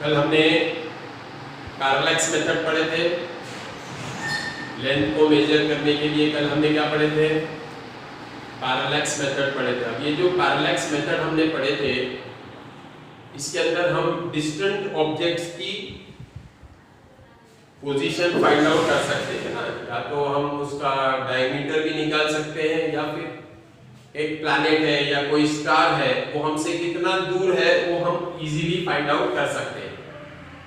कल हमने parallax method पढ़े थे। लेंथ को मेजर करने के लिए कल हमने क्या पढ़े थे? पैरेलैक्स मेथड पढ़े थे। अब ये जो पैरेलैक्स मेथड हमने पढ़े थे, इसके अंदर हम डिस्टेंट ऑब्जेक्ट्स की पोजीशन फाइंड आउट कर सकते हैं ना। या तो हम उसका डायमीटर भी निकाल सकते हैं, या फिर एक प्लैनेट है या कोई स्टार है, वो हमसे कितना दूर है वो हम इजीली फाइंड आउट कर सकते हैं।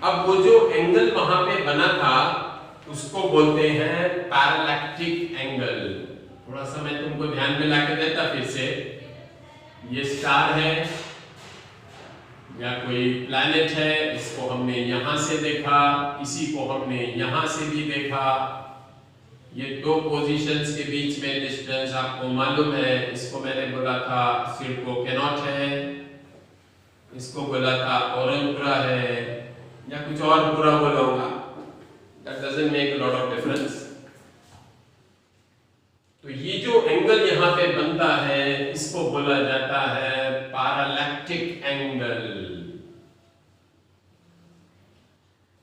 अब वो जो एंगल वहां पे बना था उसको बोलते हैं पैरेलैक्टिक एंगल। थोड़ा सा मैं तुमको ध्यान में लाके देता फिर से। ये स्टार है या कोई प्लैनेट है, इसको हमने यहां से देखा, इसी को हमने यहां से भी देखा। ये दो पोजीशंस के बीच में डिस्टेंस आपको मालूम है। इसको मैंने बोला था सिडको कैनॉट है, इसको बोला था ओरेंपुरा है, या कुछ और पूरा बोला होगा। That doesn't make a lot of difference. तो ये जो एंगल यहाँ पे बनता है इसको बोला जाता है पैरेलैक्टिक एंगल।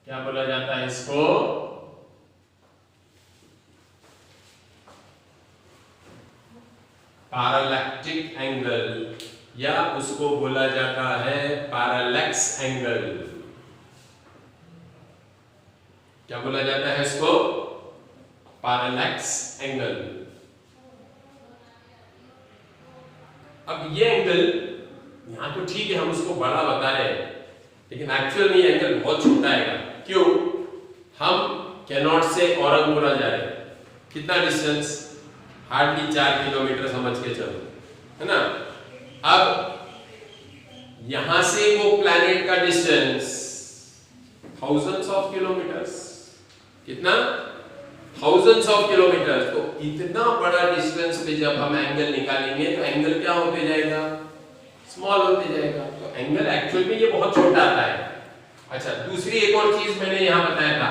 क्या बोला जाता है इसको? पैरेलैक्टिक एंगल, या उसको बोला जाता है पैरेलैक्स एंगल। क्या बोला जाता है इसको? Parallax angle. अब ये एंगल यहां तो ठीक है, हम उसको बड़ा बता रहे हैं, लेकिन एक्चुअल में ये एंगल बहुत छोटा आएगा। क्यों? हम कैनॉट से औरंगपुरा जा रहे हैं, कितना डिस्टेंस? हार्डली 4 किलोमीटर समझ के चलो, है ना। अब यहां से वो प्लैनेट का डिस्टेंस थाउजेंड्स ऑफ किलोमीटर्स। कितना? Thousands of kilometre. तो इतना बड़ा डिस्टेंस पे जब हम एंगल निकालेंगे तो एंगल क्या होते जाएगा? स्मॉल होते जाएगा। तो एंगल एक्चुअल में ये बहुत छोटा आता है। अच्छा, दूसरी एक और चीज मैंने यहां बताया था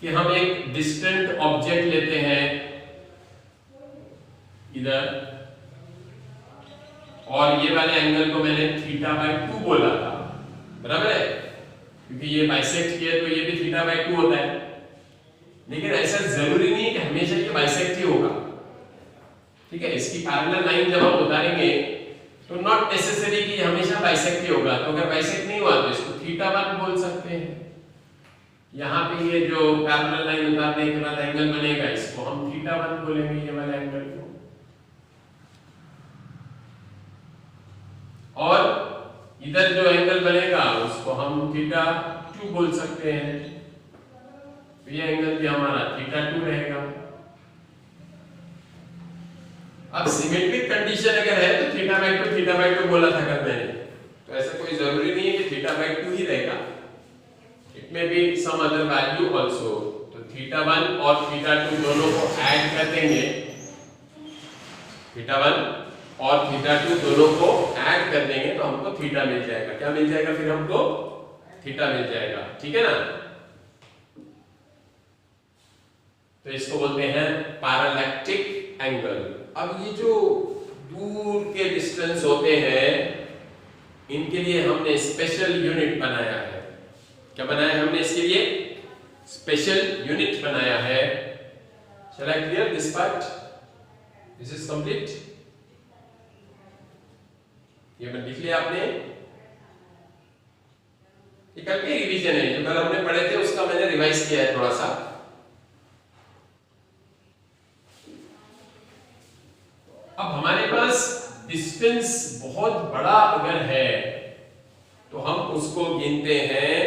कि हम एक डिस्टेंट ऑब्जेक्ट लेते हैं इधर, और ये वाले एंगल को मैंने θ/2 बोला था, बराबर है, क्योंकि ये बाइसेक्ट किया तो ये भी θ/2 होता है। लेकिन ऐसा जरूरी नहीं है कि हमेशा ये बाइसेक्ट ही होगा, ठीक है। इसकी पैरेलल लाइन जब हम उतारेंगे तो नॉट नेसेसरी कि हमेशा बाइसेक्ट ही होगा। तो अगर बाइसेक्ट नहीं हुआ तो इसको θ1 बोल सकते हैं। यहाँ पे ये जो पैरेलल लाइन उतारने के बाद एंगल बनेगा, इसको हम θ1 बोलेंगे, ये वाला एंगल को। और इधर जो एंगल बनेगा उसको हम θ2 बोल सकते हैं। तो ये एंगल भी हमारा θ2 रहेगा। अब सिमेट्रिक कंडीशन अगर है तो θ/2 बोला था कल मैंने, तो ऐसा कोई जरूरी नहीं है कि θ/2 ही रहेगा। It may be some other value also. तो θ1 और θ2 दोनों को ऐड कर देंगे, θ1 और θ2 दोनों को ऐड कर देंगे तो हमको θ मिल जाएगा। क्या मिल जाएगा? फिर हमको θ मिल जाएगा, ठीक है ना। तो इसको बोलते हैं पैरेलैक्टिक एंगल। अब ये जो दूर के डिस्टेंस होते हैं इनके लिए हमने स्पेशल यूनिट बनाया है। क्या बनाया है हमने इसके लिए? स्पेशल यूनिट बनाया है। Shall I clear this part? This is complete. ये मैंने लिख लिया आपने। ये कल के रिवीजन है, जो कल हमने पढ़े थे उसका मैंने रिवाइज किया है थोड़ा सा। अब हमारे पास डिस्टेंस बहुत बड़ा अगर है तो हम उसको गिनते हैं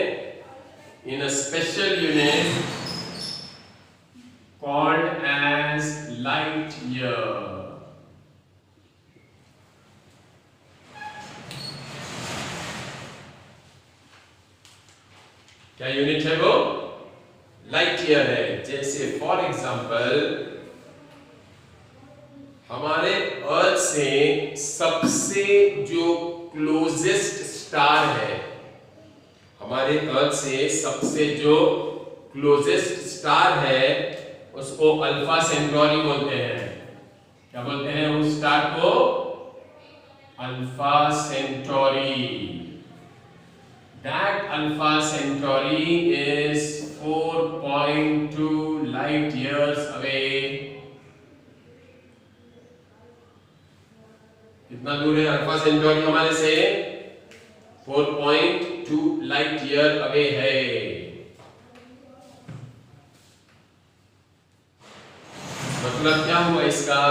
in a special unit called as light year. क्या यूनिट है वो? लाइट ईयर है। जैसे फॉर एग्जांपल हमारे अर्थ से सबसे जो क्लोजेस्ट स्टार है, हमारे अर्थ से सबसे जो क्लोजेस्ट स्टार है उसको अल्फा सेंटोरी बोलते हैं। क्या बोलते हैं उस स्टार को? Alpha Centauri. That Alpha Centauri is 4.2 light years away. कितना दूर है अल्फा सेंटोरी हमारे से? 4.2 लाइट ईयर अवे है। मतलब क्या हुआ इसका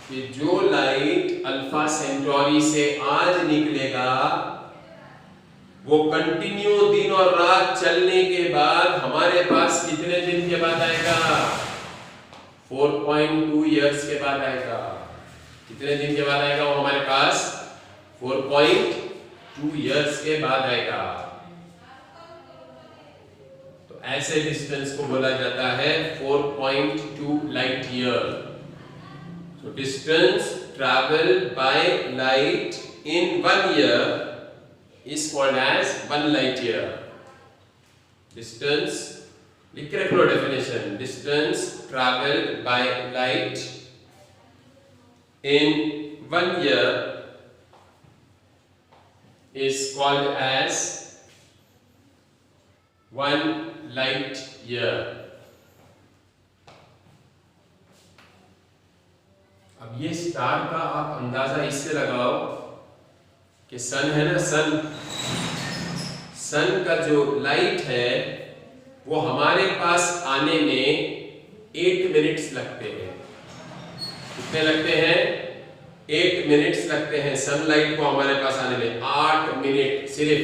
कि जो लाइट अल्फा सेंटोरी से आज निकलेगा वो कंटिन्यू दिन और रात चलने के बाद हमारे पास कितने दिन के बाद आएगा? 4.2 इयर्स के बाद आएगा। कितने दिन के बाद आएगा वो हमारे पास? 4.2 इयर्स के बाद आएगा। तो ऐसे डिस्टेंस को बोला जाता है 4.2 light year. So distance traveled by light in 1 year is called as 1 light year. Distance, लिख के रख लो definition. Distance traveled by light in 1 year is called as 1 light year. अब ये स्टार का आप अंदाजा इससे लगाओ कि सन है ना, सन का जो लाइट है वो हमारे पास आने में 8 मिनट्स लगते हैं। कितने लगते हैं? 8 मिनट्स लगते हैं सनलाइट को हमारे पास आने में। 8 मिनट सिर्फ।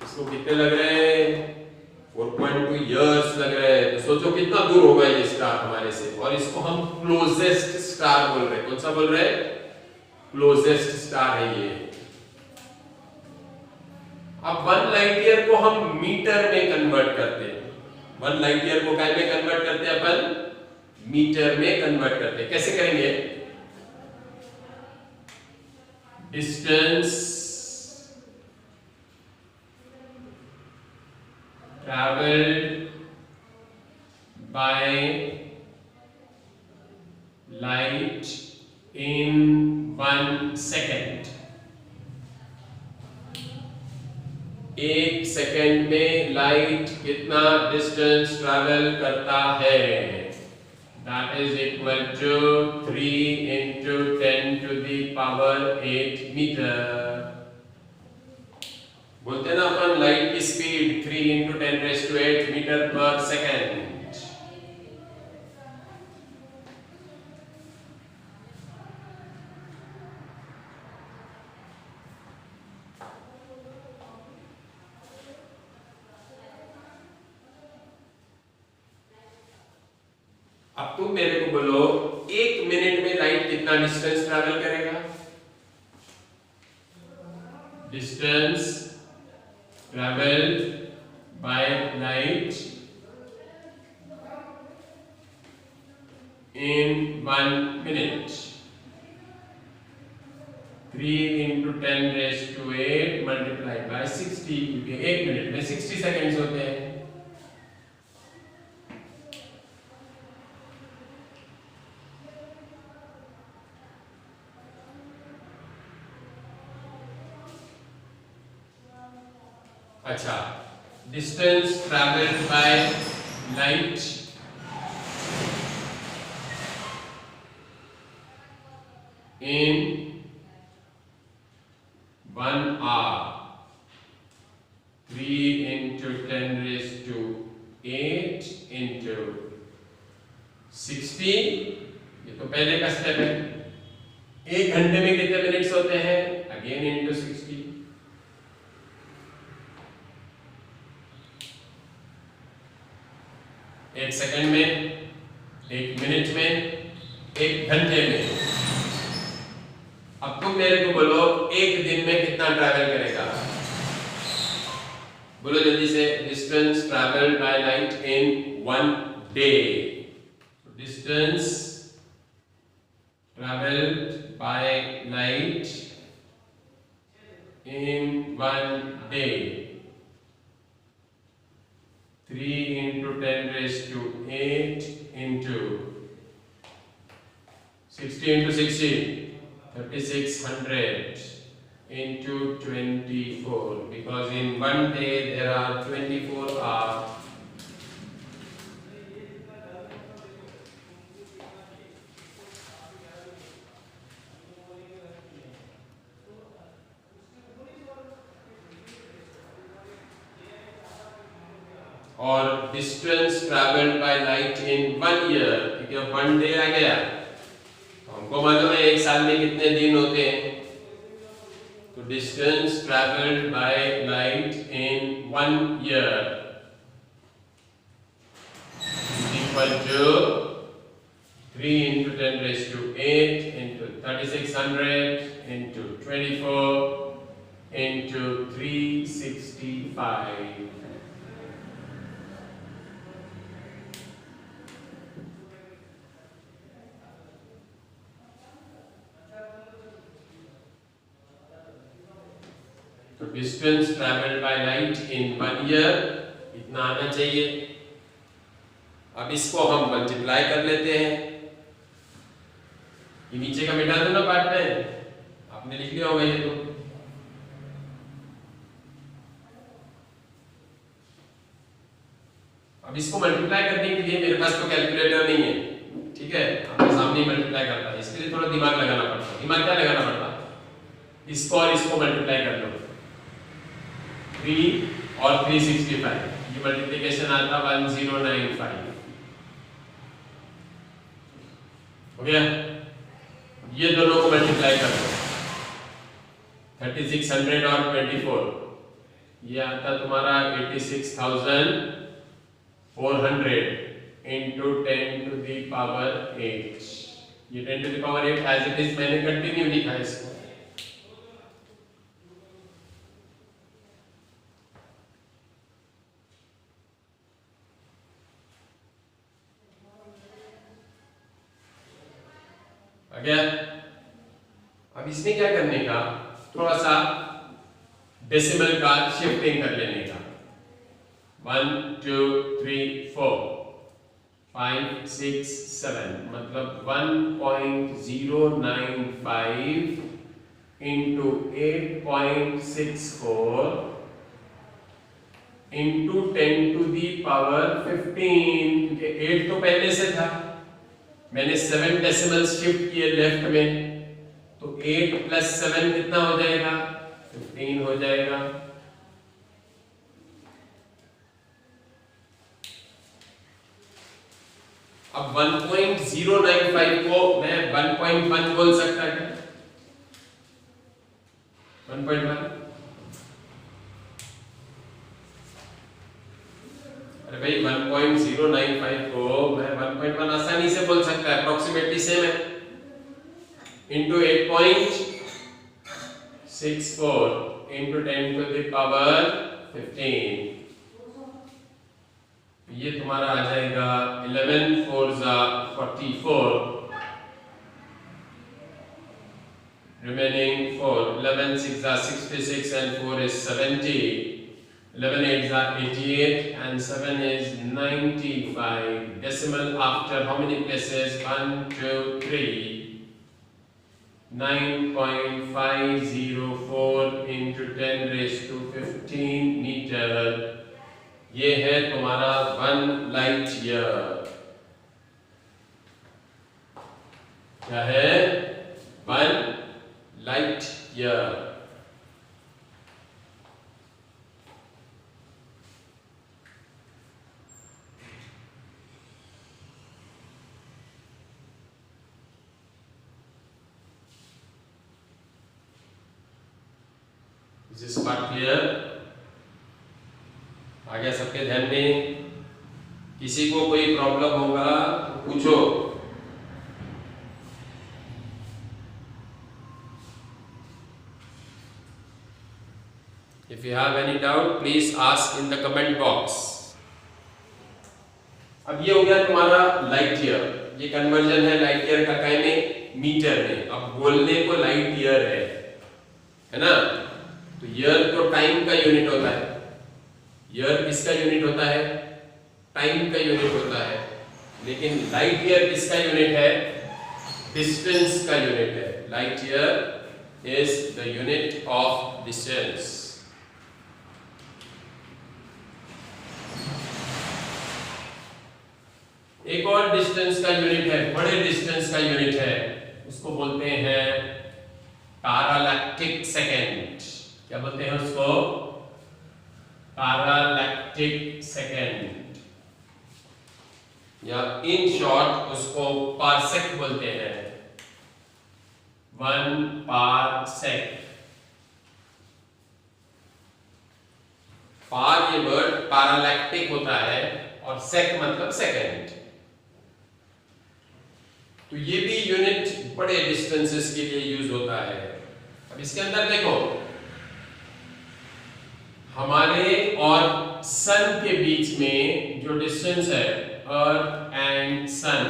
इसको कितने लग रहे हैं? 4.2 इयर्स लग रहे हैं। तो सोचो कितना दूर होगा ये स्टार हमारे से। और इसको हम क्लोजेस्ट स्टार बोल रहे हैं। कौन सा बोल रहे हैं? क्लोजेस्ट स्टार है ये। अब 1 लाइट ईयर को हम मीटर में कन्वर्ट करते हैं। 1 लाइट ईयर को क्या में कन्वर्ट करते हैं अपन? मीटर में कन्वर्ट करते हैं। कैसे करेंगे? Distance traveled by light in 1 second. 1 second में लाइट कितना डिस्टेंस ट्रैवल करता है? That is equal to 3 into 10 to the power 8 meter. बोलते हैं ना अपन लाइट की speed 3 into 10 raised to 8 metre per second. अब तुम मेरे को बोलो 1 मिनट में लाइट कितना डिस्टेंस ट्रैवल करेगा? Distance traveled by light in 1 minute. 3 into 10 raised to 8 multiplied by 60, क्योंकि 1 मिनट में 60 सेकेंड्स होते हैं। अच्छा, distance travelled by light in 1 hour, 3 into 10 raised to 8 into 60। ये तो पहले का स्टेप है। 1 घंटे में कितने मिनट्स होते हैं? Again into 60। 1 सेकंड में, 1 मिनट में, 1 घंटे में। अब तुम मेरे को बोलो 1 दिन में कितना ट्रैवल करेगा? बोलो जल्दी से। Distance travelled by light in 1 day. Distance travelled by light in 1 day. 3 into 10 raised to 8 into 60 into 60, 3600 into 24, because in one day there are 24 hours. और distance travelled by light in 1 year, क्योंकि अब 1 day आ गया, हमको मालूम है एक साल में कितने दिन होते हैं, तो distance travelled by light in 1 year equal to 3 into 10 raised to 8 into 3600 into 24 into 365. तो distance travelled by light in 1 year इतना आना चाहिए। अब इसको हम मल्टीप्लाई कर लेते हैं, ये नीचे का मिटा दो ना पार्ट में, आपने लिख लिया होगा ये तो। अब इसको मल्टीप्लाई करने के लिए मेरे पास तो कैलकुलेटर नहीं है, ठीक है, आपके सामने मल्टीप्लाई करता है, इसके लिए थोड़ा दिमाग लगाना पड़ता है। दिमाग क्या लगाना पड़ता है? इसको और इसको मल्टीप्लाई कर लो, 3 और 365, ये मल्टीप्लिकेशन आता 1095, हो गया। ये दोनों को मल्टीप्लाई कर लो, 3600 और 24, ये आता तुम्हारा 86,400 into 10 to the power 8। ये 10 to the power 8 as it is मैंने कंटिन्यू लिखा है इसको। अब इसमें क्या करने का, थोड़ा सा डेसिमल का शिफ्टिंग कर लेने का, 1 2 3 4 5 6 7, मतलब 1.095 into 8.64 into 10 to the power 15, क्योंकि 8 तो पहले से था, मैंने 7 डेसिमल शिफ्ट किए लेफ्ट में, तो 8 प्लस 7 कितना हो जाएगा, 15 हो जाएगा। अब 1.095 को मैं 1.1 बोल सकता है क्या? 1.1, अरे भाई 1.095 को मैं 1.1 आसानी से बोल सकता है, अप्रोक्सीमेटली सेम है, into 8.64 into 10 to the power 15, ये तुम्हारा आ जाएगा 11 4 44, remaining 4, 11 6 66 and 4 is 70, 11 8 88 and 7 is 95. Decimal after how many places? 1 2 3, 9.504 into 10 raised to 15 meter, ये है तुम्हारा 1 लाइट ईयर। क्या है? 1 light year. Is this part clear? आ गया सबके ध्यान में? किसी को कोई प्रॉब्लम होगा तो पूछो। If you have any doubt, please ask in the comment box. अब ये हो गया तुम्हारा लाइट ईयर, ये कन्वर्जन है लाइट ईयर का काय में, मीटर में। अब बोलने को लाइट ईयर है ना, तो ईयर तो टाइम का यूनिट होता है। ईयर किसका यूनिट होता है? टाइम का यूनिट होता है। लेकिन लाइट ईयर किसका यूनिट है? डिस्टेंस का यूनिट है। Light year is the unit of distance. एक और डिस्टेंस का यूनिट है, बड़े डिस्टेंस का यूनिट है, उसको बोलते हैं पैरालैक्टिक सेकेंड। क्या बोलते हैं उसको? पैरालैक्टिक सेकेंड, या इन शॉर्ट उसको पारसेक बोलते हैं। 1 पारसेक। पार ये वर्ड पैरालैक्टिक होता है और सेक मतलब सेकेंड। तो ये भी यूनिट बड़े डिस्टेंसेस के लिए यूज होता है। अब इसके अंदर देखो, हमारे और सन के बीच में जो डिस्टेंस है, अर्थ एंड सन,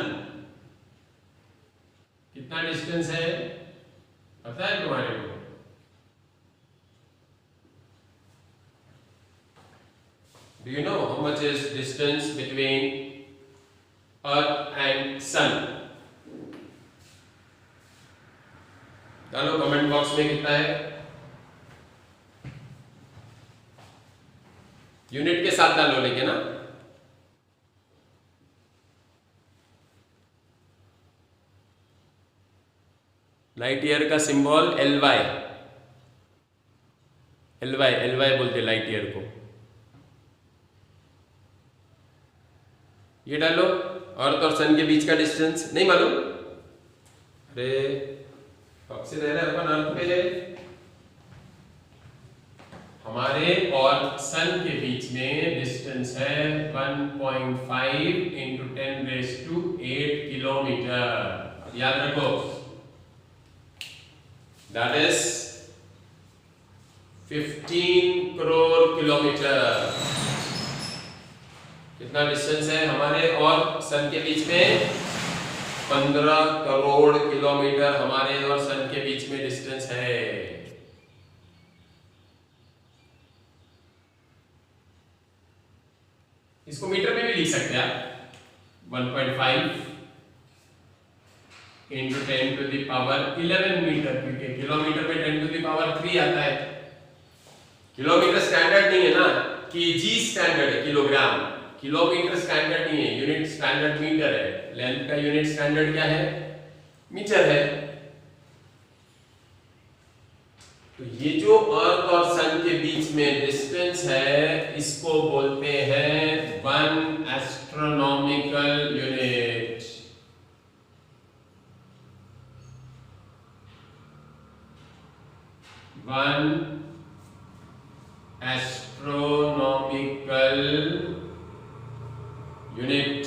कितना डिस्टेंस है पता है तुम्हारे को? Do you know how much is distance between Earth and Sun? डालो कमेंट बॉक्स में कितना है। यूनिट के साथ डालो लेके ना। लाइट ईयर का सिंबल LY, LY बोलते लाइट ईयर को। ये डालो, अर्थ और सन के बीच का डिस्टेंस नहीं मालूम? अरे कब से रह रहे अपन अर्थ पे? हमारे और सन के बीच में डिस्टेंस है 1.5 × 10⁸ किलोमीटर। याद रखो, दैट इज 15 करोड़ किलोमीटर। कितना डिस्टेंस है हमारे और सन के बीच में? 15 करोड़ किलोमीटर हमारे और सन के बीच में डिस्टेंस है। इसको मीटर में भी लिख सकते हैं आप। 1.5 × 10⁻11 मीटर, क्योंकि किलोमीटर में 10⁻3 आता है। किलोमीटर स्टैंडर्ड नहीं है ना, केजी स्टैंडर्ड है, किलोग्राम। किलोमीटर स्टैंडर्ड नहीं है, यूनिट स्टैंडर्ड मीटर है। लेंथ का यूनिट स्टैंडर्ड क्या है? मीटर है। तो ये जो अर्थ और सन के बीच में डिस्टेंस है, इसको बोलते हैं 1 astronomical unit. One astronomical unit,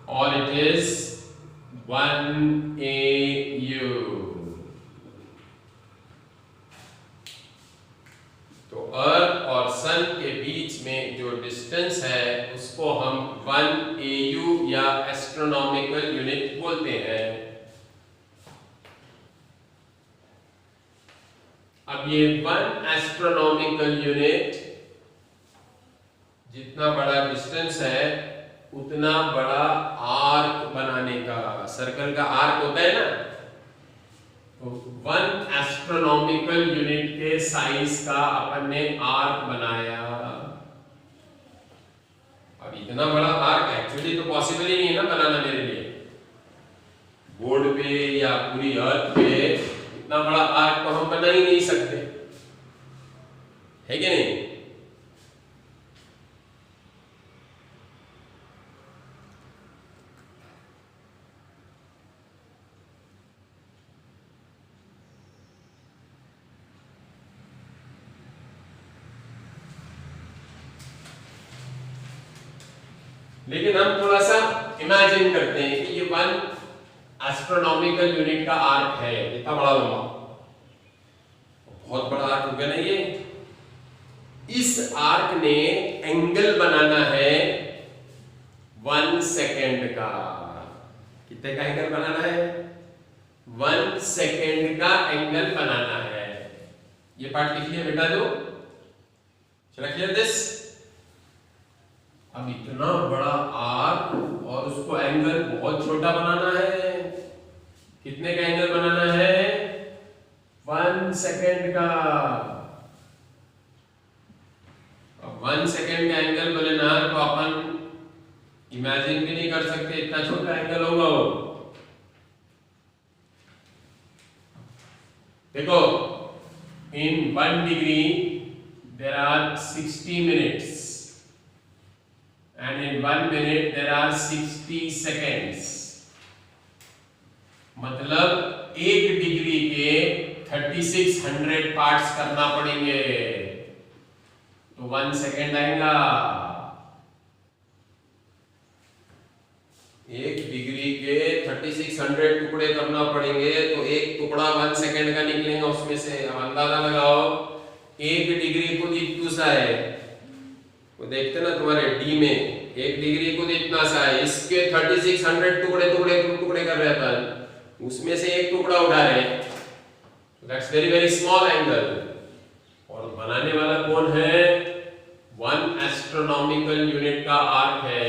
और इट इज 1 AU। तो अर्थ और सन के बीच में जो डिस्टेंस है उसको हम 1 AU या एस्ट्रोनॉमिकल यूनिट बोलते हैं। अब ये 1 एस्ट्रोनॉमिकल यूनिट, जितना बड़ा डिस्टेंस है उतना बड़ा आर्क बनाने का, सर्कल का आर्क होता है ना, तो 1 एस्ट्रोनॉमिकल यूनिट के साइज का अपन ने आर्क बनाया। अब इतना बड़ा आर्क एक्चुअली तो पॉसिबल ही नहीं है ना बनाना मेरे लिए। बोर्ड पे या पूरी अर्थ पे इतना बड़ा आर्क तो हम बना ही नहीं सकते, है कि नहीं? लेकिन हम थोड़ा सा इमेजिन करते हैं कि ये 1 एस्ट्रोनॉमिकल यूनिट का आर्क है, इतना बड़ा लंबा, बहुत बड़ा आर्क हो गया ना ये। इस आर्क ने एंगल बनाना है 1 सेकेंड का। कितने का एंगल बनाना है? 1 सेकेंड का एंगल बनाना है। ये पार्ट लिख लिया बेटा, दो चला क्लियर दिस। अब इतना बड़ा आर्क और उसको एंगल बहुत छोटा बनाना है। कितने का एंगल बनाना है? 1 सेकेंड का। अब 1 सेकेंड का एंगल बनाना तो अपन इमेजिन भी नहीं कर सकते इतना छोटा एंगल होगा वो। देखो, in 1 degree there are 60 minutes and in 1 minute there are 60 seconds। मतलब 1 डिग्री के 3600 पार्ट्स करना पड़ेंगे तो 1 सेकेंड आएगा। 1 डिग्री के 3600 टुकड़े करना पड़ेंगे तो एक टुकड़ा 1 सेकेंड का निकलेगा उसमें से। अब अंदाजा लगाओ 1 डिग्री को इतना सा है, वो देखते ना तुम्हारे डी में 1 डिग्री को इतना सा है, इसके 3600 टुकड़े टुकड़े टुकड़े कर रहे हैं, उसमें से एक टुकड़ा उठा रहे, that's very very small angle. और बनाने वाला कौन है? 1 एस्ट्रोनॉमिकल यूनिट का आर्क है।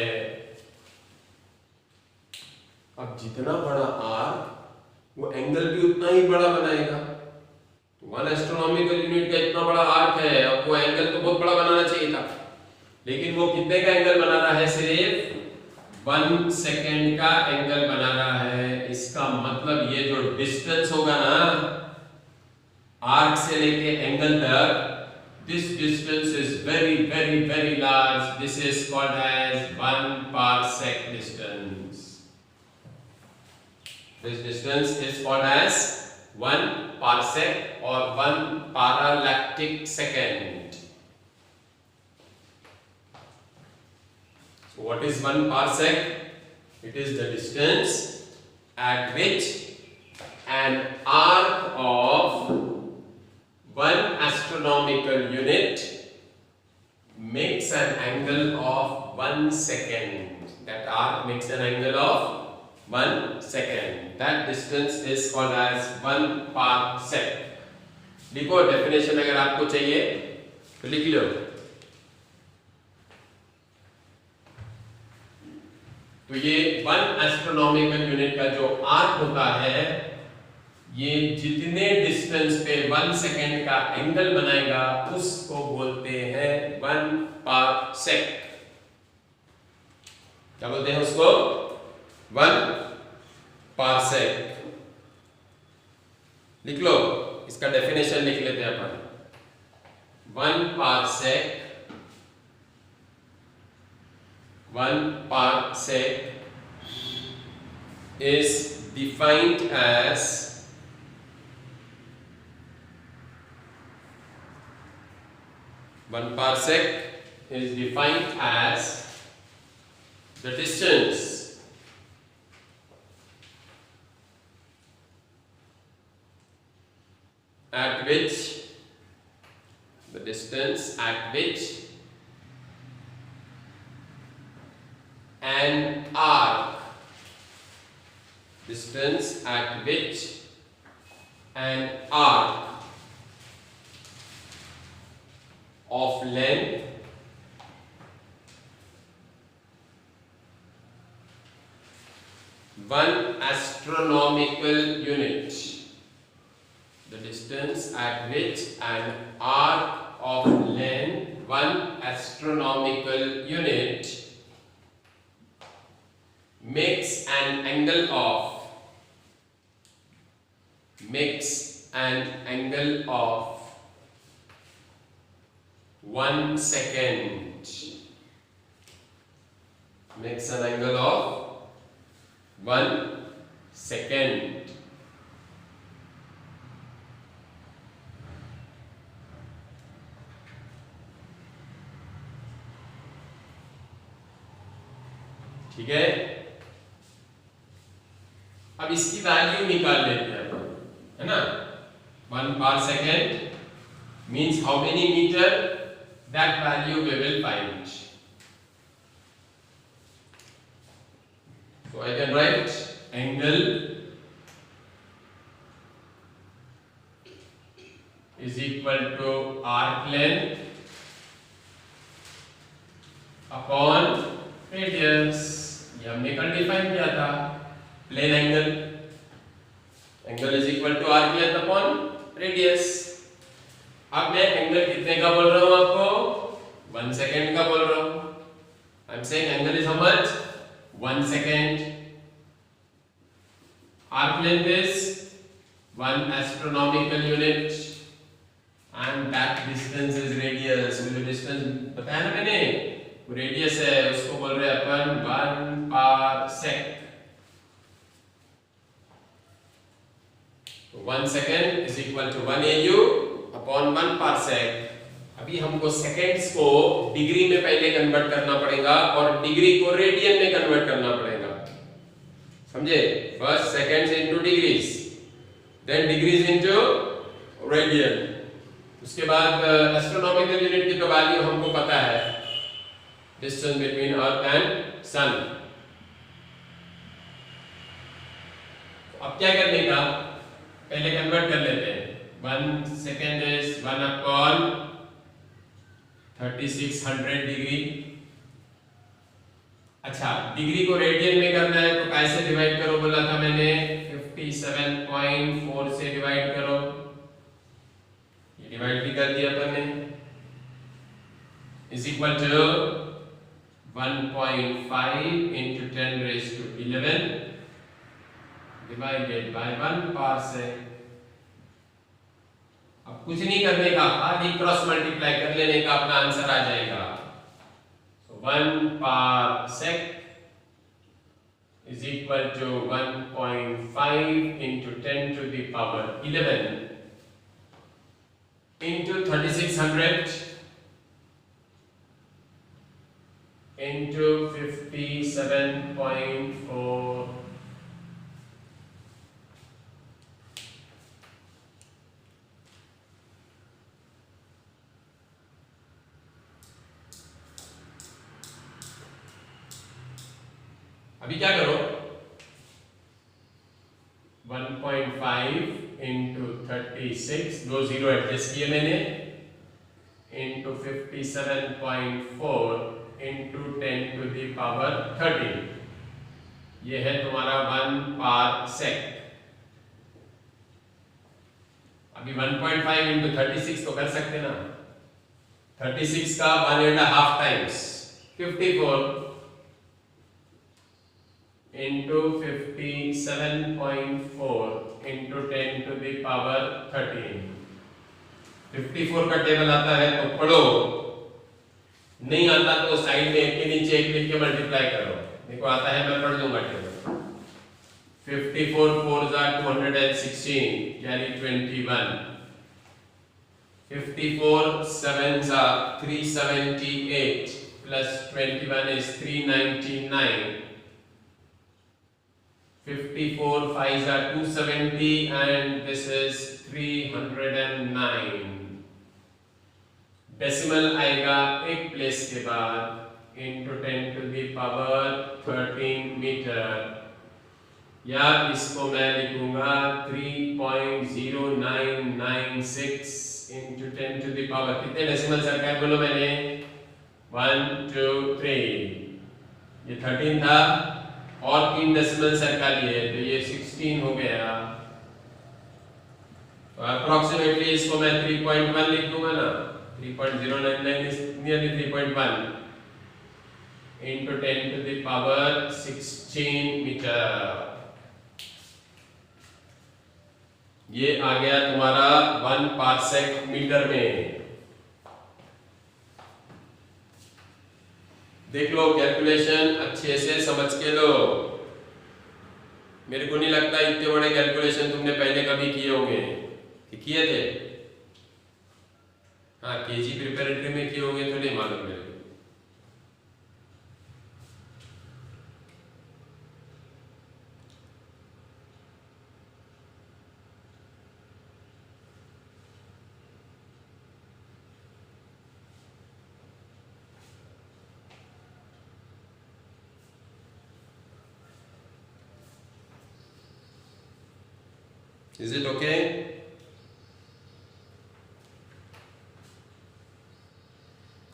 अब जितना बड़ा आर्क वो एंगल भी उतना ही बड़ा बनाएगा। 1 एस्ट्रोनॉमिकल यूनिट का इतना बड़ा आर्क है, अब वो एंगल तो बहुत बड़ा बनाना चाहिए था, लेकिन वो कितने का एंगल बना रहा है? सिर्फ 1 सेकेंड का एंगल बना रहा है। इसका मतलब ये जो डिस्टेंस होगा ना आर्क से लेके एंगल तक, this distance is very very very large. This is called as 1 parsec distance. This distance is called as 1 parsec or 1 parallactic second. So what is 1 parsec? It is the distance at which an arc of 1 astronomical unit makes an angle of 1 second. That arc makes an angle of 1 second. That distance is called as 1 parsec. लिखो definition अगर आपको चाहिए तो लिख लो। तो ये 1 astronomical unit का जो आर्क होता है, ये जितने डिस्टेंस पे 1 सेकेंड का एंगल बनाएगा उसको बोलते हैं 1 पारसेक। क्या बोलते हैं उसको? 1 पारसेक। लिख लो, इसका डेफिनेशन लिख लेते हैं अपन। 1 parsec, 1 parsec is defined as the distance at which an arc of length one astronomical unit, the distance at which an arc of length 1 astronomical unit makes an angle of 1 second. Makes an angle of 1 second. ठीक है, अब इसकी value निकाल लेते हैं, है ना। 1 parsec means how many meter, that value we will find. So I can write angle is equal to arc length upon radius. ये हमने कल डिफाइन किया था, plane angle, angle is equal to arc length upon radius. अब मैं angle कितने का बोल रहा हूं आपको? 1 सेकेंड का बोल रहा हूं। I am saying angle is how much? 1 second. Arc length is 1 astronomical unit and that distance is radius। वो जो डिस्टेंस बताया ना मैंने, वो रेडियस है, उसको बोल रहे हैं अपन 1 parsec। 1 second is equal to 1 AU upon 1 parsec। अभी हमको सेकेंड्स को डिग्री में पहले कन्वर्ट करना पड़ेगा और डिग्री को रेडियन में कन्वर्ट करना पड़ेगा, समझे? First seconds into degrees, then degrees into radian. उसके बाद एस्ट्रोनॉमिकल यूनिट की तो वैल्यू हमको पता है, डिस्टेंस बिटवीन अर्थ एंड सन। अब क्या करने का, पहले कन्वर्ट कर लेते हैं। 1 सेकेंड इज 1 अपॉन 3600 डिग्री। अच्छा, डिग्री को रेडियन में करना है तो कैसे डिवाइड करो बोला था मैंने? 57.4 से डिवाइड करो। ये डिवाइड भी कर दिया अपन ने। Is equal to 1.5 into 10 raised to 11 divided by 1 parsec। अब कुछ नहीं करने का, खाली क्रॉस मल्टीप्लाई कर लेने का, अपना आंसर आ जाएगा। 1 parsec is equal to 1.5 into 10 to the power 11 into 3600 into 57.4। अभी क्या करो, 1.5 into 36, दो जीरो एडजस्ट किए मैंने, into 57.4 into 10 to the power 13। ये है तुम्हारा 1 parsec। अभी 1.5 into 36 तो कर सकते ना, 36 का 1.5 times 54 into 57.4 into 10 to the power 13। 54 का टेबल आता है तो पढ़ो, नहीं आता तो साइड में एक के नीचे एक लिख के मल्टीप्लाई करो। देखो आता है, मैं पढ़ दूंगा टेबल। 54 4s are 216 यानी 21। 54 7s are 378 plus 21 is 399। 54 5s are 270 and this is 309। Decimal आएगा एक प्लेस के बाद, into 10 to the power 13 metre, या इसको मैं लिखूंगा 3.0996 into 10 to the power। कितने डेसिमल सरकार बोलो मैंने? 1 2 3। ये 13 था और 3 डेसिमल सरकार लिए तो ये 16 हो गया। तो अप्रोक्सीमेटली इसको मैं 3.1 लिख दूंगा ना, 3.099 is nearly 3.1 into 10 to the power 16 metre. ये आ गया तुम्हारा 1 parsec मीटर में। देख लो, कैलकुलेशन अच्छे से समझ के लो। मेरे को नहीं लगता इतने बड़े कैलकुलेशन तुमने पहले कभी किए होंगे, किए थे? हाँ, केजी प्रिपरेटरी में किए होंगे तो नहीं मालूम मेरे को। Is it okay?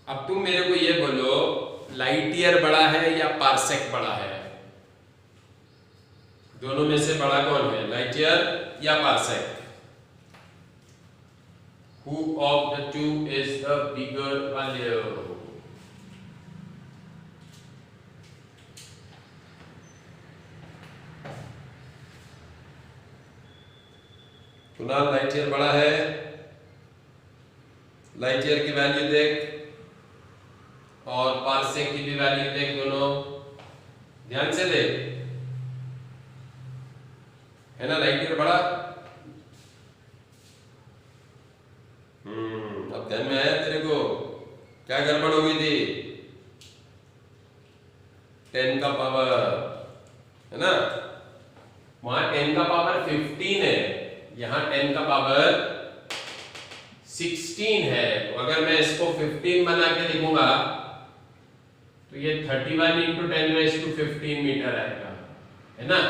अब तुम मेरे को ये बोलो, लाइट ईयर बड़ा है या पारसेक बड़ा है? दोनों में से बड़ा कौन है, लाइट ईयर या parsec? Who of the two is the bigger value? Kunal, light year बड़ा है, लाइट ईयर की वैल्यू देख और पारसेक की भी वैल्यू देख, दोनों ध्यान से देख, है ना लाइट ईयर बड़ा? अब ध्यान में आया तेरे को? क्या गड़बड़ हो गई थी? 10 का पावर, है ना, वहां 10 का पावर 15 है, यहां 10 का पावर 16 है। तो अगर मैं इसको 15 बना के लिखूंगा तो ये 31 इंटू 10⁻15 मीटर आएगा, है ना?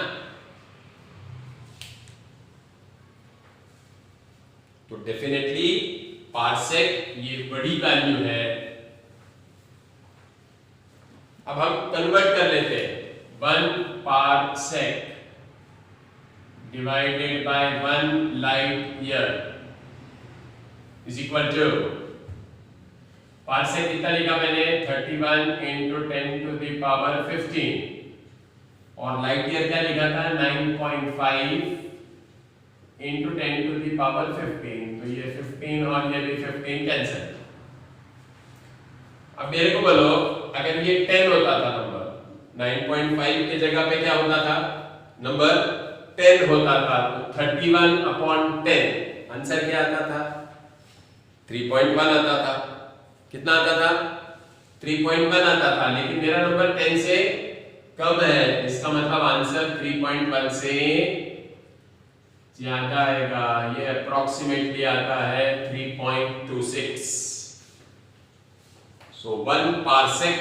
तो डेफिनेटली पारसेक ये बड़ी वैल्यू है। अब हम कन्वर्ट कर लेते हैं, 1 parsec divided by 1 light year is equal to, parsec कितना लिखा मैंने, 31 इंटू 10⁻15 और लाइट ईयर क्या लिखा था, 9.5 इंटू 10⁻15। तो ये 15 और ये भी 15 कैंसिल। अब मेरे को बोलो, अगर ये 10 होता था नंबर, 9.5 की जगह पे क्या होता था, नंबर 10 होता था, तो 31/10 आंसर क्या आता था, 3.1 आता था। कितना आता था, 3.1 आता था, लेकिन मेरा नंबर 10 से कम है, इसका मतलब आंसर 3.1 से ज्यादा आएगा। ये अप्रोक्सीमेटली आता है 3.26। सो 1 पारसेक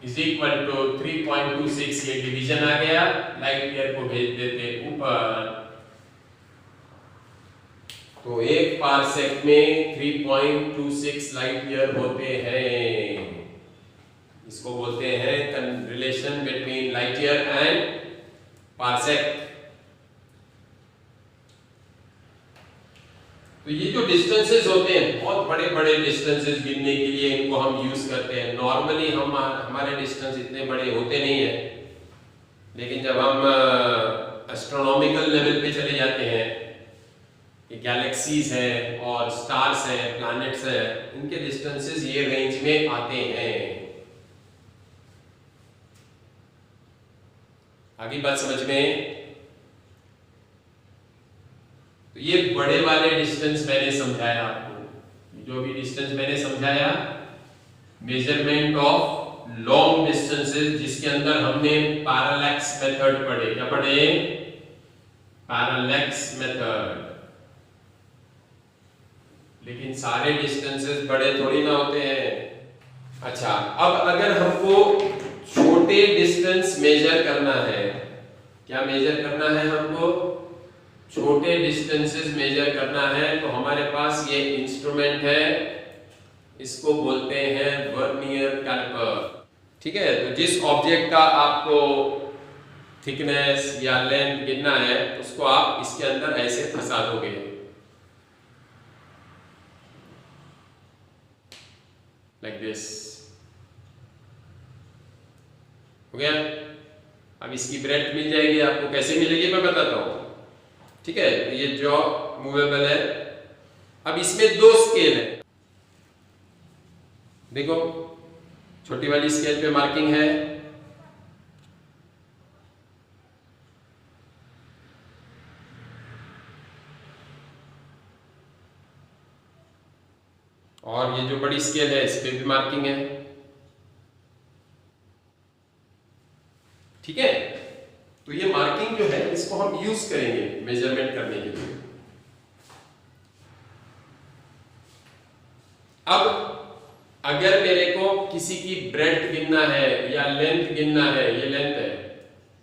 इज इक्वल टू 3.26। ये डिवीजन आ गया, लाइट ईयर को भेज देते ऊपर। तो 1 पारसेक में 3.26 लाइट ईयर होते हैं। इसको बोलते हैं relation between light year and parsec. तो ये जो डिस्टेंसेस होते हैं, बहुत बड़े बड़े डिस्टेंसेस गिनने के लिए इनको हम यूज करते हैं। नॉर्मली हम हमारे डिस्टेंस इतने बड़े होते नहीं है, लेकिन जब हम एस्ट्रोनॉमिकल लेवल पे चले जाते हैं, ये गैलेक्सीज है और स्टार्स है, प्लैनेट्स है, इनके डिस्टेंसेस ये रेंज में आते हैं। आगे बात समझ में? तो ये बड़े वाले डिस्टेंस मैंने समझाया आपको। जो भी डिस्टेंस मैंने समझाया, मेजरमेंट ऑफ लॉन्ग डिस्टेंसेस, जिसके अंदर हमने पैरालैक्स मेथड पढ़े। क्या पढ़े? Parallax method. लेकिन सारे डिस्टेंसेस बड़े थोड़ी ना होते हैं। अच्छा, अब अगर हमको छोटे डिस्टेंस मेजर करना है, क्या मेजर करना है हमको? छोटे डिस्टेंसेस मेजर करना है, तो हमारे पास ये इंस्ट्रूमेंट है, इसको बोलते हैं वर्नियर कैलिपर। ठीक है, तो जिस ऑब्जेक्ट का आपको थिकनेस या लेंथ गिनना है, उसको आप इसके अंदर ऐसे फंसा दोगे, लाइक दिस। हो गया? अब इसकी ब्रेड्थ मिल जाएगी आपको। कैसे मिलेगी मैं बताता हूं। ठीक है, तो ये जॉ मूवेबल है। अब इसमें 2 स्केल है, देखो, छोटी वाली स्केल पे मार्किंग है, और ये जो बड़ी स्केल है, इस पे भी मार्किंग है। ठीक है, तो ये मार्किंग जो है, इसको हम यूज करेंगे मेजरमेंट करने के लिए। अब अगर मेरे को किसी की ब्रेड्थ गिनना है या लेंथ गिनना है, ये लेंथ है,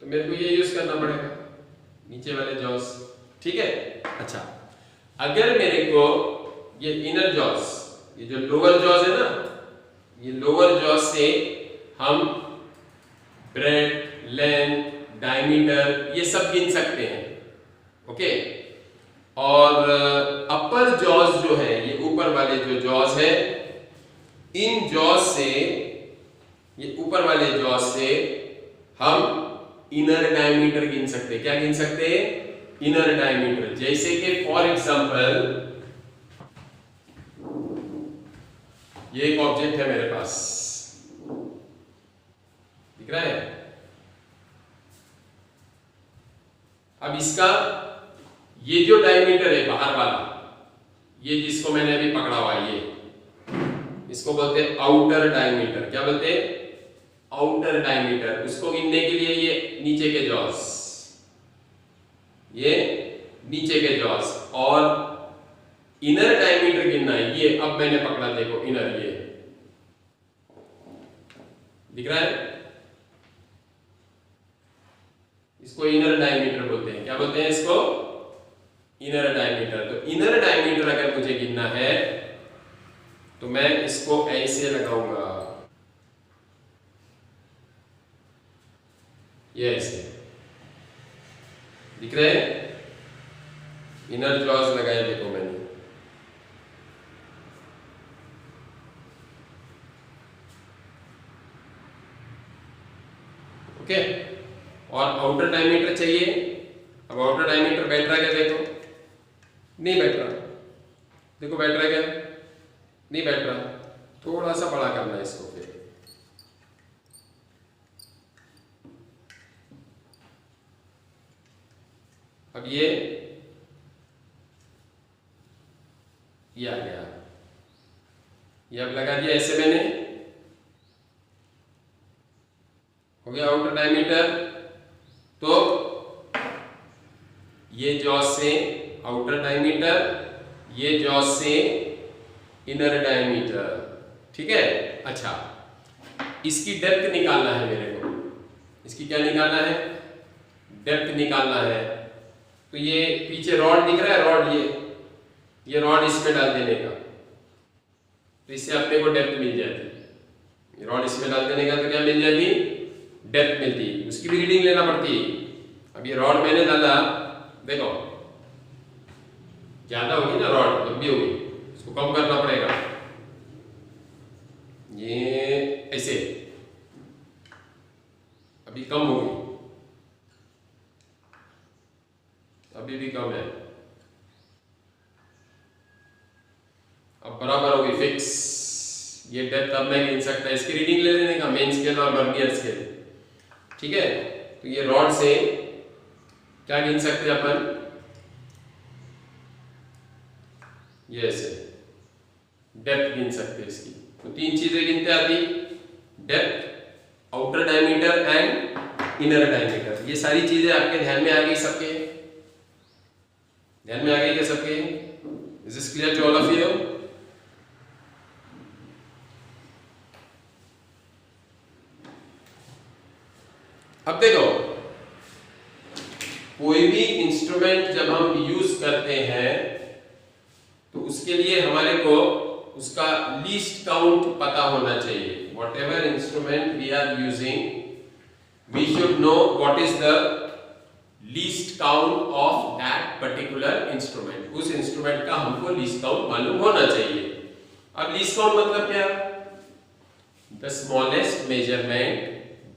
तो मेरे को ये यूज करना पड़ेगा, नीचे वाले जॉस। ठीक है, अच्छा, अगर मेरे को ये इनर जॉस ये जो लोअर जॉज है ना, ये लोअर जॉज से हम ब्रेड, लेंथ, डायमीटर ये सब गिन सकते हैं। ओके, और अपर जॉज जो है, ये ऊपर वाले जो जॉज है, इन जॉज से, ये ऊपर वाले जॉज से हम इनर डायमीटर गिन सकते हैं। क्या गिन सकते हैं? Inner diameter. जैसे कि फॉर एग्जांपल ये एक ऑब्जेक्ट है मेरे पास, दिख रहा है? अब इसका ये जो डायमीटर है बाहर वाला, ये जिसको मैंने अभी पकड़ा हुआ, ये इसको बोलते हैं आउटर डायमीटर। क्या बोलते हैं? Outer diameter. उसको गिनने के लिए ये नीचे के जॉस, ये नीचे के जॉस, और इनर डायमीटर गिनना है। ये अब मैंने पकड़ा, देखो इनर, ये दिख रहा है? इसको इनर डायमीटर बोलते हैं। क्या बोलते हैं इसको? Inner diameter. तो इनर डायमीटर अगर मुझे गिनना है तो मैं इसको ऐसे लगाऊंगा, ये ऐसे, दिख रहे हैं? इनर जॉज लगाए, देखो मैंने। ओके, और आउटर डायमीटर चाहिए। अब आउटर डायमीटर बैठ रहा है क्या? देखो, नहीं बैठ रहा। देखो बैठ रहा है क्या? नहीं बैठ रहा। थोड़ा सा बड़ा करना है इसको। फिर अब ये आ गया, ये अब लगा दिया ऐसे मैंने, हो गया आउटर डायमीटर। तो ये जॉज से आउटर डायमीटर, ये जॉज से इनर डायमीटर, ठीक है? अच्छा, इसकी डेप्थ निकालना है मेरे को। इसकी क्या निकालना है? डेप्थ निकालना है। तो ये पीछे रॉड दिख रहा है, रॉड, ये रॉड इसमें डाल देने का, तो इससे अपने को डेप्थ मिल जाती। रॉड इसमें डाल देने का तो क्या मिल जाती? डेप्थ मिलती। उसकी भी रीडिंग लेना पड़ती। अब ये रॉड मैंने डाला, देखो ज्यादा होगी ना, रॉड लंबी होगी, इसको कम करना पड़ेगा। ये ऐसे अभी कम होगी, अभी भी कम है, अब बराबर होगी, फिक्स। ये डेप्थ अब मैं गिन सकता है। इसकी रीडिंग ले लेने का, मेन स्केल और वर्नियर स्केल, ठीक है? तो ये रॉड से क्या गिन सकते हैं अपन? ये ऐसे डेप्थ गिन सकते हैं इसकी। तो तीन चीजें गिनते आती, depth, outer diameter and inner diameter. ये सारी चीजें आपके ध्यान में आ गई? सबके ध्यान में आ गई क्या सबके? Is this clear to all of you? अब देखो, कोई भी इंस्ट्रूमेंट जब हम यूज करते हैं तो उसके लिए हमारे को उसका लीस्ट काउंट पता होना चाहिए। Whatever instrument we are using, we should know what is the least count of that particular instrument. उस इंस्ट्रूमेंट का हमको लीस्ट काउंट मालूम होना चाहिए। अब लीस्ट काउंट मतलब क्या? The smallest measurement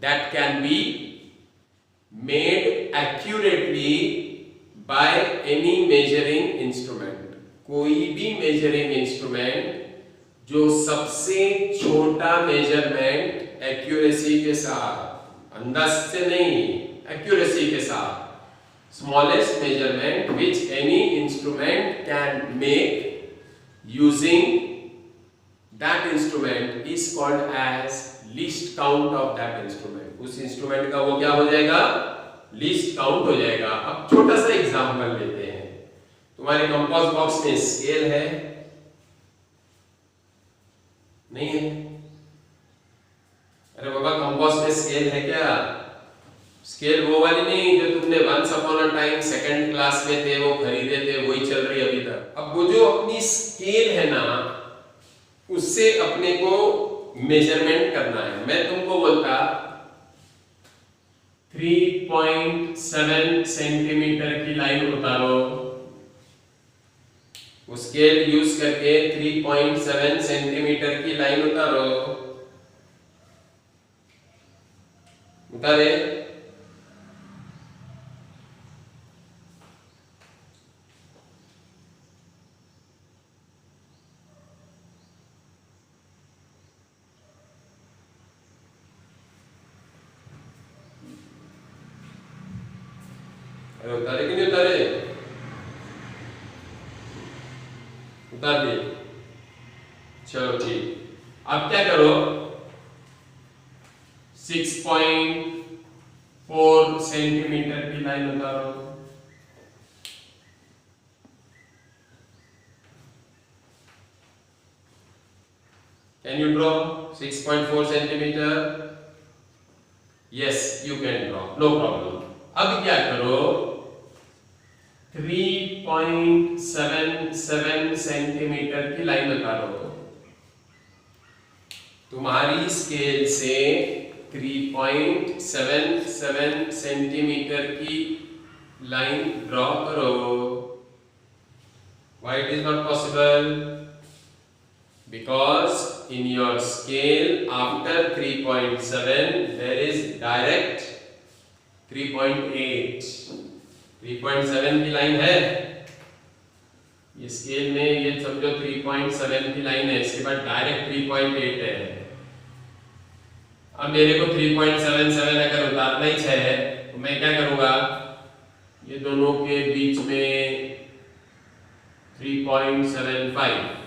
that can be made accurately by any measuring instrument. कोई भी मेजरिंग इंस्ट्रूमेंट जो सबसे छोटा मेजरमेंट एक्यूरेसी के साथ, अंदाज से नहीं, एक्यूरेसी के साथ, smallest measurement which any instrument can make using that instrument is called as least count of that instrument. उस इंस्ट्रूमेंट का वो क्या हो जाएगा? लीस्ट काउंट हो जाएगा। अब छोटा सा एग्जांपल लेते हैं। तुम्हारे कंपास बॉक्स में स्केल है? नहीं है? अरे बाबा, कंपास में स्केल है क्या? स्केल वो वाली नहीं जो तुमने once upon a time second class में थे, वो खरीदे थे, वही चल रही अभी तक। अब वो जो अपनी स्केल है ना, उससे अपने को मेजरमेंट करना है। मैं तुमको बोलता 3.7 सेंटीमीटर की लाइन उतारो, स्केल यूज करके 3.7 सेंटीमीटर की लाइन उतारो, उतारे? उतारे कि नहीं उतारे? उतार दिए। चलो ठीक, अब क्या करो, 6.4 सेंटीमीटर की लाइन उतारो। Can you draw 6.4 centimeter? Yes, you can draw, no problem. अब क्या करो, 3.77 सेंटीमीटर की लाइन उतारो। तुम्हारी स्केल से 3.77 सेंटीमीटर की लाइन ड्रॉ करो। Why it is not possible? Because in your scale after 3.7 there is direct 3.8. 3.7 की लाइन है, ये स्केल में ये समझो 3.7 की लाइन है, इसके बाद डायरेक्ट 3.8 है। अब मेरे को 3.77 अगर उतारना ही है तो मैं क्या करूंगा, ये दोनों के बीच में 3.75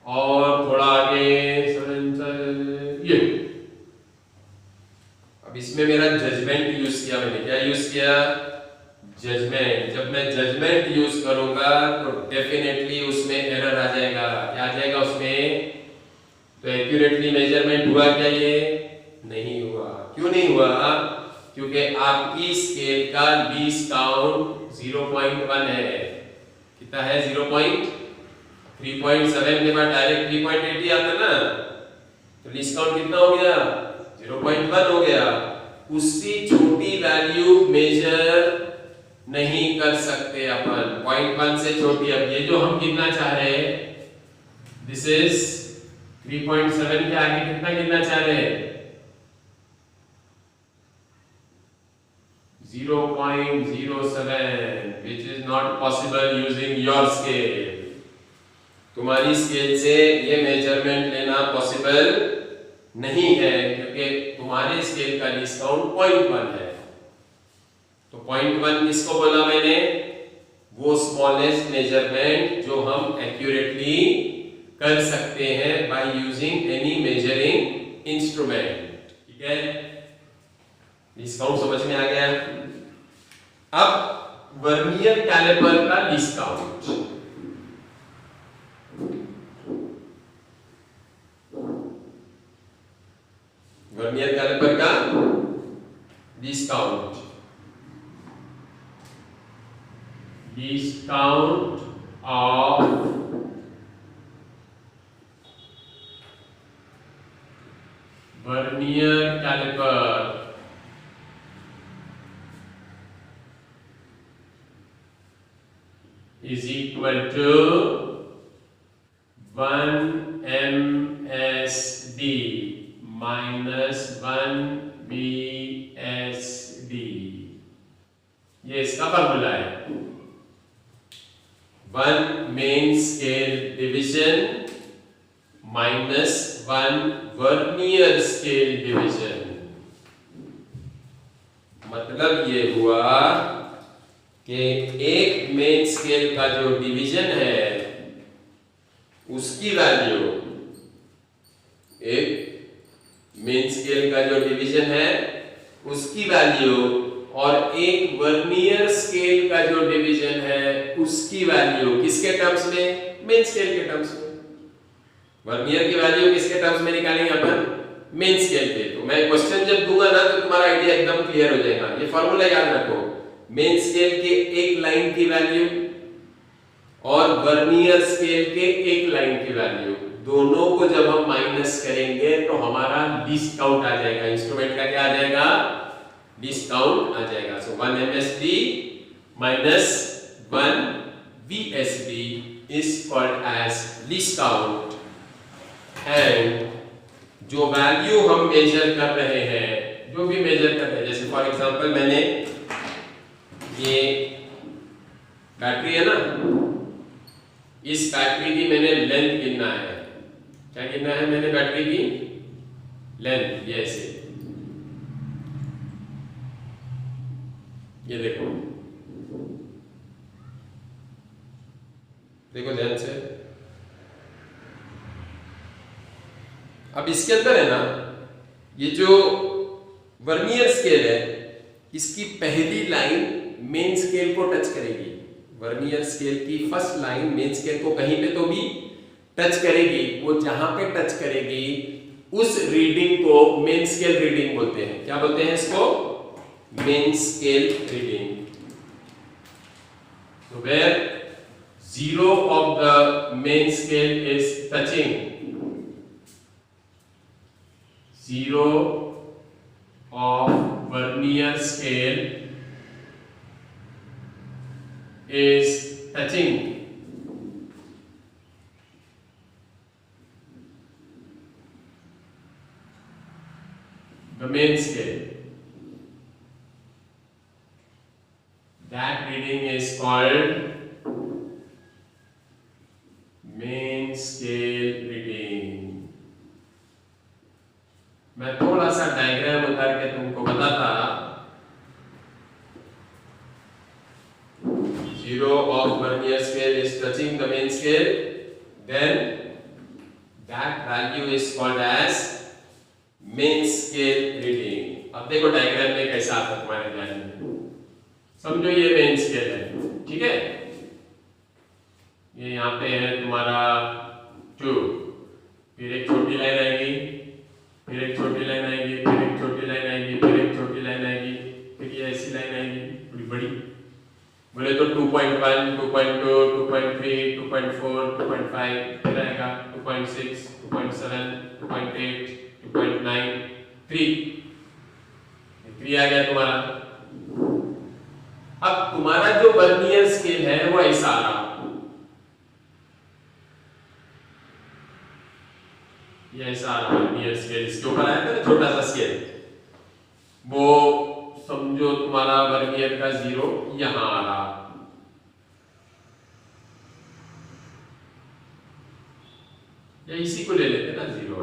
और थोड़ा आगे ये। अब इसमें मेरा जजमेंट यूज किया, मैंने क्या यूज किया, जजमेंट। जब मैं जजमेंट यूज करूंगा तो डेफिनेटली उसमें एरर आ जाएगा। क्या आ जाएगा उसमें? तो एक्यूरेटली मेजरमेंट हुआ क्या? ये नहीं हुआ। क्यों नहीं हुआ? क्योंकि आपकी स्केल का लीस्ट काउंट 0.1 है। कितना है? 3.7 के बाद डायरेक्ट 3.8 ही आता ना, तो लीस्ट काउंट कितना हो गया? 0.1 हो गया। उससे छोटी वैल्यू मेजर नहीं कर सकते अपन, 0.1 से छोटी। अब ये जो हम गिनना चाह रहे हैं, दिस इज 3.7 के आगे कितना गिनना चाह रहे हैं? 0.07, which is not possible using your scale. तुम्हारी स्केल से ये मेजरमेंट लेना पॉसिबल नहीं है, क्योंकि तुम्हारे स्केल का लीस्ट काउंट 0.1 है। तो 0.1 किसको बोला मैंने? वो स्मॉलेस्ट मेजरमेंट जो हम एक्यूरेटली कर सकते हैं by using any measuring instrument. ठीक है, लीस्ट काउंट समझ में आ गया। अब वर्नियर कैलिपर का लीस्ट काउंट। वर्नियर कैलिपर का least count, least count of vernier calliper is equal to 1 MSD minus 1 BSD। ये इसका फॉर्मूला है। 1 main scale division minus 1 vernier scale division. मतलब ये हुआ कि एक मेन स्केल का जो डिवीजन है उसकी वैल्यू, एक मेन स्केल का जो डिवीजन है उसकी वैल्यू और एक वर्नियर स्केल का जो डिवीजन है उसकी वैल्यू किसके टर्म्स में? मेन स्केल के टर्म्स में। वर्नियर की वैल्यू किसके टर्म्स में निकालेंगे अपन? मेन स्केल के। तो मैं क्वेश्चन जब दूंगा ना तो तुम्हारा आइडिया एकदम क्लियर हो जाएगा। ये फॉर्मूला याद रखो, मेन स्केल के एक लाइन की वैल्यू और वर्नियर स्केल के एक लाइन की वैल्यू, दोनों को जब हम माइनस करेंगे तो हमारा लीस्ट काउंट आ जाएगा। इंस्ट्रूमेंट का क्या आ जाएगा? लीस्ट काउंट आ जाएगा। सो 1 MSD minus 1 VSD is called as least count, and जो वैल्यू हम मेजर कर रहे हैं, जो भी मेजर कर रहे हैं, जैसे फॉर एग्जांपल मैंने ये बैटरी है ना, इस बैटरी की मैंने लेंथ गिनना है। क्या गिनना है मैंने? बैटरी की लेंथ। ये ऐसे, ये देखो देखो ध्यान से। अब इसके अंदर है ना, ये जो वर्नियर स्केल है, इसकी पहली लाइन मेन स्केल को टच करेगी। वर्नियर स्केल की फर्स्ट लाइन मेन स्केल को कहीं पे तो भी टच करेगी। वो जहां पे टच करेगी उस रीडिंग को मेन स्केल रीडिंग बोलते हैं। क्या बोलते हैं इसको? Main scale reading. So where zero of the main scale is touching, zero of vernier scale is touching the main scale, that reading is called main scale reading। मैं थोड़ा सा diagram उतार के तुमको बताता। Zero of vernier scale is touching the main scale, then that value is called as main scale reading। अब देखो diagram में कैसा आता तुम्हारे ध्यान में। समझो ये मेन स्केल है, ठीक है? ये यहाँ पे है तुम्हारा 2, फिर एक छोटी लाइन आएगी, फिर एक छोटी लाइन आएगी, फिर एक छोटी लाइन आएगी, फिर एक छोटी लाइन आएगी, फिर ये ऐसी लाइन आएगी बड़ी बड़ी। बोले तो 2.1, 2.2, 2.3, 2.4, 2.5, फिर आएगा 2.6, 2.7, 2.8, 2.9, 3 आ गया तुम्हारा। अब तुम्हारा जो वर्नियर स्केल है वो ऐसा आ रहा, ये ऐसा आ रहा वर्नियर स्केल। इसके ऊपर आया था ना छोटा सा स्केल, वो समझो तुम्हारा वर्नियर का 0 यहां आ रहा। या इसी को ले लेते ना 0,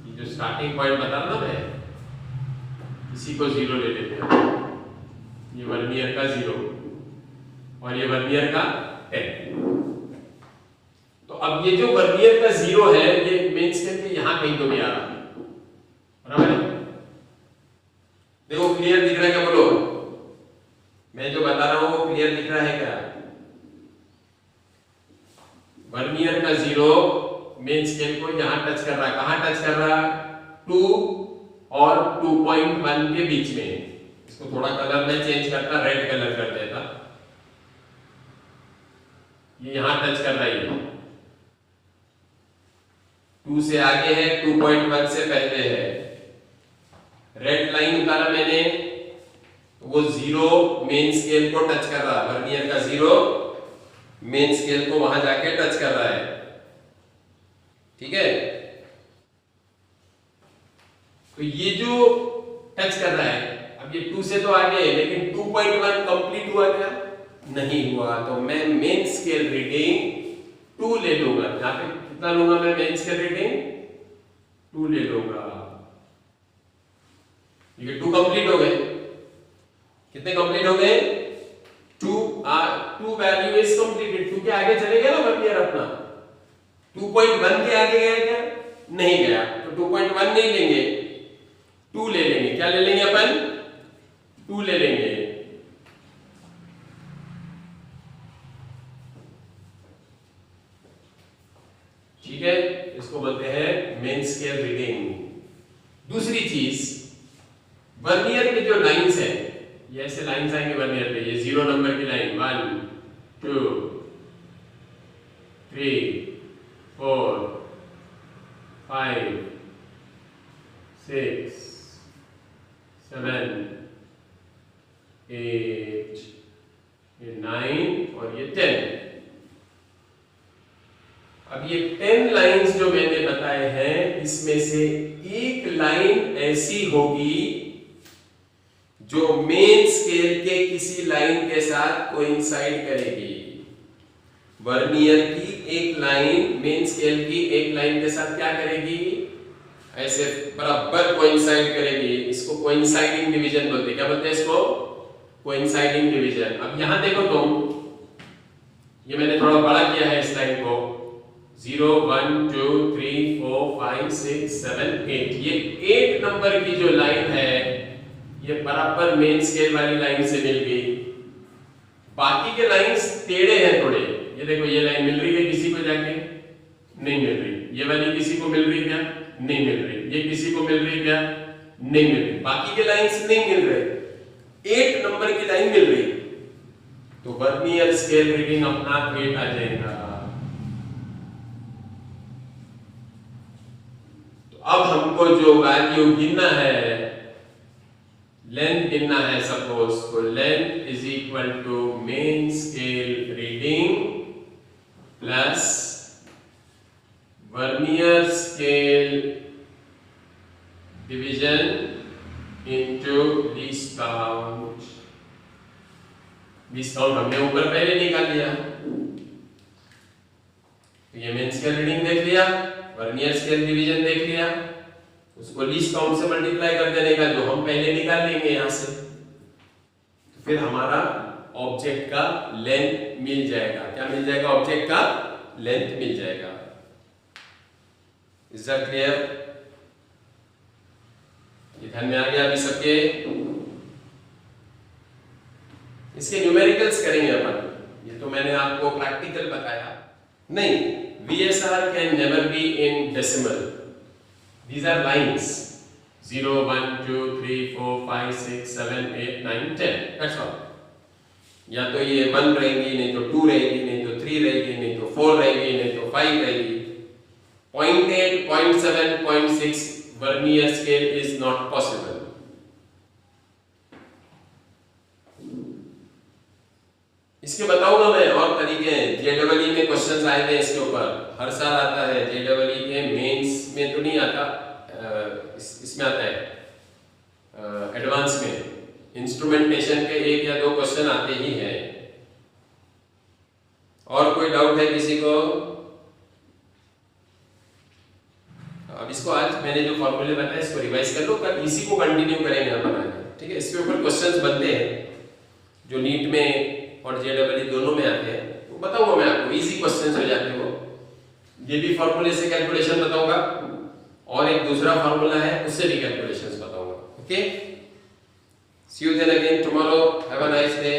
ये जो स्टार्टिंग पॉइंट बता रहा ना मैं, इसी को 0 ले लेते हैं। ये वर्नियर का 0 और ये वर्नियर का 10। तो अब ये जो वर्नियर का 0 है, ये मेन स्केल के यहां कहीं तो भी आ रहा है, बराबर है? देखो क्लियर दिख रहा है क्या? बोलो, मैं जो बता रहा हूं वो क्लियर दिख रहा है क्या? वर्नियर का 0 मेन स्केल को यहां टच कर रहा है। कहां टच कर रहा है? 2 और 2.1 के बीच में। इसको थोड़ा कलर में चेंज करता, रेड कलर कर देता। ये यहां टच कर रहा है, 2 से आगे है, 2.1 से पहले है। रेड लाइन उतारा मैंने, वो 0 मेन स्केल को टच कर रहा है। वर्नियर का 0 मेन स्केल को वहां जाके टच कर रहा है, ठीक है? तो ये जो टच कर रहा है, अब ये 2 से तो आगे है, लेकिन 2.1 कंप्लीट हुआ क्या? नहीं हुआ। तो मैं मेन स्केल रीडिंग 2 ले लूंगा। यहाँ पे कितना लूंगा मैं मेन स्केल रीडिंग? 2 ले लूंगा। ये 2 कंप्लीट हो गए। कितने कंप्लीट हो गए? 2 वैल्यू इज कंप्लीटेड। 2 के आगे चले गए ना वर्नियर अपना? 2.1 के आगे गया क्या? नहीं गया। तो 2.1 नहीं लेंगे, 2 ले लेंगे। क्या ले लेंगे अपन? 2 ले लेंगे। ठीक है, इसको बोलते हैं मेन स्केल रीडिंग। दूसरी चीज, वर्नियर के जो लाइंस है, ये ऐसे लाइंस आएंगे वर्नियर पे, ये 0 नंबर की लाइन 1 2 3 4 5 6 7 8 ये 9 और ये 10। अब ये 10 लाइंस जो मैंने बताए हैं, इसमें से एक लाइन ऐसी होगी जो मेन स्केल के किसी लाइन के साथ कोइंसाइड करेगी। वर्नियर की एक लाइन मेन स्केल की एक लाइन के साथ क्या करेगी? ऐसे बराबर कोइंसाइड करेगी। इसको कोइंसाइडिंग डिवीजन बोलते हैं। क्या बोलते हैं इसको? Coinciding division. अब यहां देखो तुम, ये मैंने थोड़ा बड़ा किया है इस लाइन को। 0 1 2 3 4 5 6 7 8, ये 8 नंबर की जो लाइन है ये बराबर मेन स्केल वाली लाइन से मिल गई। बाकी के लाइंस टेढ़े हैं थोड़े। ये देखो, ये लाइन मिल रही है किसी को जाके? नहीं मिल रही। ये वाली किसी को मिल रही क्या? नहीं मिल रही। ये किसी को मिल रही क्या? नहीं मिल रही। बाकी के लाइंस नहीं मिल रहे। 8 नंबर की लाइन मिल रही, तो वर्नियर स्केल रीडिंग अपना 8 आ जाएगा। तो अब हमको जो वैल्यू गिनना है, लेंथ गिनना है, सपोज तो length is equal to main scale reading plus vernier scale division into least count. Least count हमने ऊपर पहले निकाल लिया। तो ये मेन स्केल रीडिंग देख लिया, वर्नियर स्केल डिवीजन देख लिया, उसको लीस्ट काउंट से मल्टीप्लाई कर देने का, जो हम पहले निकाल लेंगे यहां से। तो फिर हमारा ऑब्जेक्ट का लेंथ मिल जाएगा। क्या मिल जाएगा? ऑब्जेक्ट का लेंथ मिल जाएगा। Is that clear? ये ध्यान में आ गया अभी सबके? इसके न्यूमेरिकल्स करेंगे अपन। ये तो मैंने आपको प्रैक्टिकल बताया। नहीं, VSR can never be in decimal. These are lines. 0 1 2 3 4 5 6 7 8 9 10. That's all. या तो ये 1 रहेगी, नहीं तो 2 रहेगी, नहीं तो 3 रहेगी, नहीं तो 4 रहेगी, नहीं तो 5 रहेगी। 0.8, 0.7, 0.6 vernier scale is not possible. इसके बताऊंगा मैं और तरीके हैं। JEE में क्वेश्चंस आए थे इसके ऊपर, हर साल आता है। JEE के मेंस में तो नहीं आता, इसमें आता है एडवांस में। इंस्ट्रूमेंटेशन के 1 या 2 क्वेश्चन आते ही हैं। और कोई डाउट है किसी को? अब इसको आज मैंने जो फॉर्मूले बताए इसको रिवाइज कर लो, कल इसी को कंटिन्यू करेंगे अपन आगे। ठीक है? इसके ऊपर क्वेश्चंस बनते हैं जो नीट में और JEE दोनों में आते हैं, तो बताऊंगा मैं आपको। इजी क्वेश्चंस हो जाते हैं वो। ये भी फॉर्मूले से कैलकुलेशन बताऊंगा, और एक दूसरा फॉर्मूला है उससे भी कैलकुलेशंस बताऊंगा। Okay, see you then again tomorrow. Have a nice day.